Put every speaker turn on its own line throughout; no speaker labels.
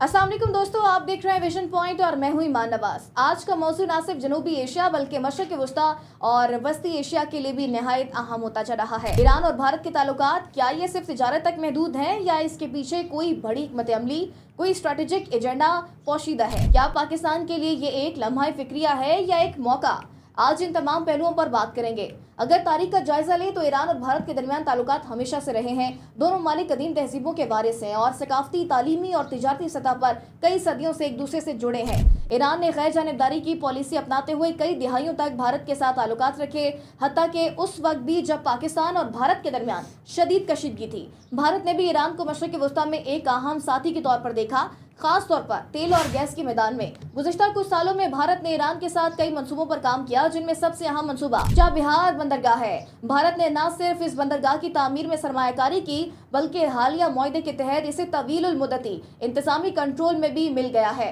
अस्सलाम वालेकुम दोस्तों, आप देख रहे हैं विजन पॉइंट और मैं हूं ईमान नवाज। आज का मौजू ना सिर्फ जनूबी एशिया बल्कि मशरक़ वस्ता और वस्ती एशिया के लिए भी निहायत अहम होता जा रहा है। ईरान और भारत के ताल्लुकात क्या ये सिर्फ तिजारत तक महदूद हैं या इसके पीछे कोई बड़ी हिकमत अमली, कोई स्ट्रेटेजिक एजेंडा पोशीदा है? क्या पाकिस्तान के लिए ये एक लम्हा फिक्रिया है या एक मौका? आज इन तमाम पहलुओं पर बात करेंगे। अगर तारीख का जायजा लें तो ईरान और भारत के दरमियान ताल्लुकात हमेशा से रहे हैं। दोनों ममालिक कदीम तहजीबों के वारिस हैं और सकाफती, तालीमी और तिजारती सतह पर कई सदियों से एक दूसरे से जुड़े हैं। ईरान ने गैर जानिबदारी की पॉलिसी अपनाते हुए कई दिहाइयों तक भारत के साथ ताल्लुकात रखे, हत्ता कि उस वक्त भी जब पाकिस्तान और भारत के दरमियान शदीद कशीदगी थी। भारत ने भी ईरान को मशरक़ वस्ता में एक अहम साथी के तौर पर देखा, खास तौर पर तेल और गैस के मैदान में। गुज़िश्ता कुछ सालों में भारत ने ईरान के साथ कई मंसूबों पर काम किया, जिनमें सबसे अहम मंसूबा चाबहार बंदरगाह है। भारत ने न सिर्फ इस बंदरगाह की तामीर में सरमायाकारी की, बल्कि हालिया मुआहदे के तहत इसे तवील मुद्दती इंतजामी कंट्रोल में भी मिल गया है।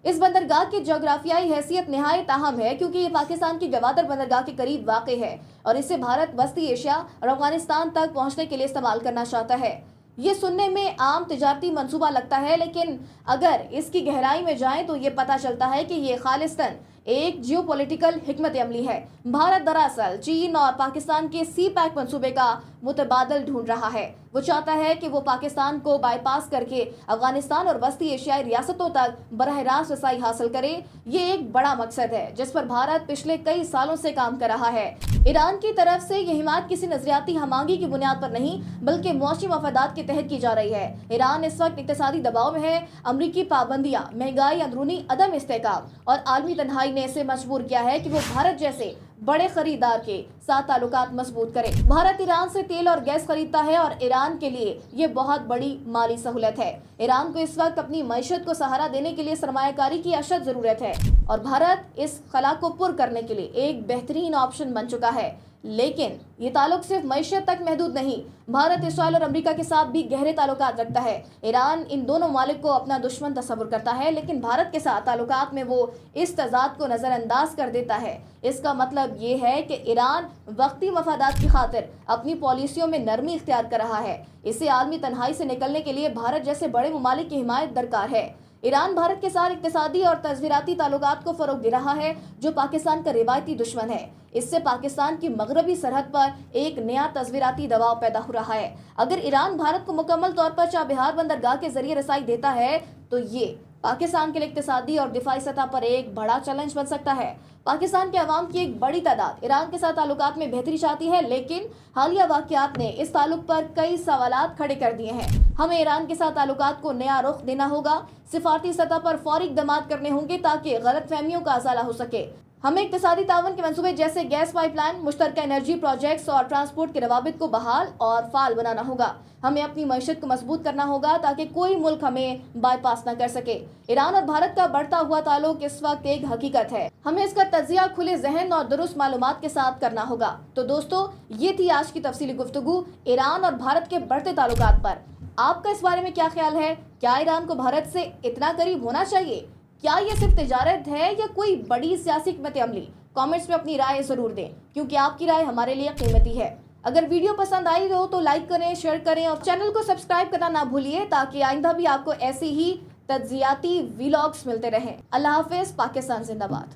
इस बंदरगाह की जोग्राफियाई हैसियत निहायत अहम है क्योंकि ये पाकिस्तान की गवादर बंदरगाह के करीब वाक़ है और इसे भारत वस्ती एशिया और अफगानिस्तान तक पहुंचने के लिए इस्तेमाल करना चाहता है। ये सुनने में आम तिजारती मंसूबा लगता है, लेकिन अगर इसकी गहराई में जाएं तो ये पता चलता है कि ये खालिस्तन एक जियोपॉलिटिकल हिकमत अमली है। भारत दरअसल चीन और पाकिस्तान के सी पैक मंसूबे का मुतबादल ढूंढ रहा है। वो चाहता है कि वो पाकिस्तान को बाईपास करके अफगानिस्तान और वस्ती एशियाई रियासतों तक बरह रास्त रसाई हासिल करे। ये एक बड़ा मकसद है जिस पर भारत पिछले कई सालों से काम कर रहा है। ईरान की तरफ से ये हिमायत किसी नजरियाती हमांगी की बुनियाद पर नहीं बल्कि मौसमी मफादात के तहत की जा रही है। ईरान इस वक्त इक्तिसादी दबाव में है। अमरीकी पाबंदियां, महंगाई, अंदरूनी अदम इस्तेहकाम और आलमी तन्हाई ने इसे मजबूर किया है कि वो भारत जैसे बड़े खरीदार के साथ ताल्लुकात मजबूत करे। भारत ईरान से तेल और गैस खरीदता है और ईरान के लिए ये बहुत बड़ी माली सहूलत है। ईरान को इस वक्त अपनी मईशत को सहारा देने के लिए सरमायाकारी की अशद जरूरत है और भारत इस खला को पुर करने के लिए एक बेहतरीन ऑप्शन बन चुका है। लेकिन ये ताल्लुक सिर्फ मईशत तक महदूद नहीं। भारत इसराइल और अमेरिका के साथ भी गहरे ताल्लुकात रखता है। ईरान इन दोनों ममालिक को अपना दुश्मन तस्वुर करता है, लेकिन भारत के साथ ताल्लुकात में वो इस तजाद को नज़रअंदाज कर देता है। इसका मतलब ये है कि ईरान वक्ती मफादात की खातिर अपनी पॉलिसियों में नरमी इख्तियार कर रहा है। इसे आलमी तन्हाई से निकलने के लिए भारत जैसे बड़े ममालिक की हिमायत दरकार है। ईरान भारत के साथ इक्तिसादी और तस्वीराती ताल्लुकात को फरोग दे रहा है, जो पाकिस्तान का रिवायती दुश्मन है। इससे पाकिस्तान की मगरबी सरहद पर एक नया तस्वीराती दबाव पैदा हो रहा है। अगर ईरान भारत को मुकम्मल तौर पर चाबहार बंदरगाह के जरिए रसाई देता है तो ये पाकिस्तान के लिए इक्तिसादी और दिफाई सतह पर एक बड़ा चैलेंज बन सकता है। पाकिस्तान के अवाम की एक बड़ी तादाद ईरान के साथ ताल्लुकात में बेहतरी चाहती है, लेकिन हालिया वाक़यात ने इस ताल्लुक पर कई सवालात खड़े कर दिए हैं। हमें ईरान के साथ ताल्लुकात को नया रुख देना होगा, सिफारती सतह पर फौरी इक़दामात करने होंगे ताकि गलतफहमियों का अज़ाला हो सके। हमें इक़्तिसादी तावन के मंसूबे जैसे गैस पाइपलाइन, मुश्तरका एनर्जी प्रोजेक्ट्स और ट्रांसपोर्ट के रवाबित को बहाल और फाल बनाना होगा। हमें अपनी मईशत को मजबूत करना होगा ताकि कोई मुल्क हमें बाईपास न कर सके। ईरान और भारत का बढ़ता हुआ ताल्लुक इस वक्त एक हकीकत है। हमें इसका तज्जिया खुले जहन और दुरुस्त मालूमात के साथ करना होगा। तो दोस्तों, ये थी आज की तफसीली गुफ्तगू ईरान और भारत के बढ़ते ताल्लुकात पर। आपका इस बारे में क्या ख्याल है? क्या ईरान को भारत से इतना करीब होना चाहिए? क्या ये सिर्फ तिजारत है या कोई बड़ी सियासी हिकमत अमली? कमेंट्स में अपनी राय जरूर दें, क्योंकि आपकी राय हमारे लिए कीमती है। अगर वीडियो पसंद आई हो तो लाइक करें, शेयर करें और चैनल को सब्सक्राइब करना ना भूलिए ताकि आइंदा भी आपको ऐसी ही तज्जियाती व्लॉग्स मिलते रहें। अल्लाह हाफिज। पाकिस्तान जिंदाबाद।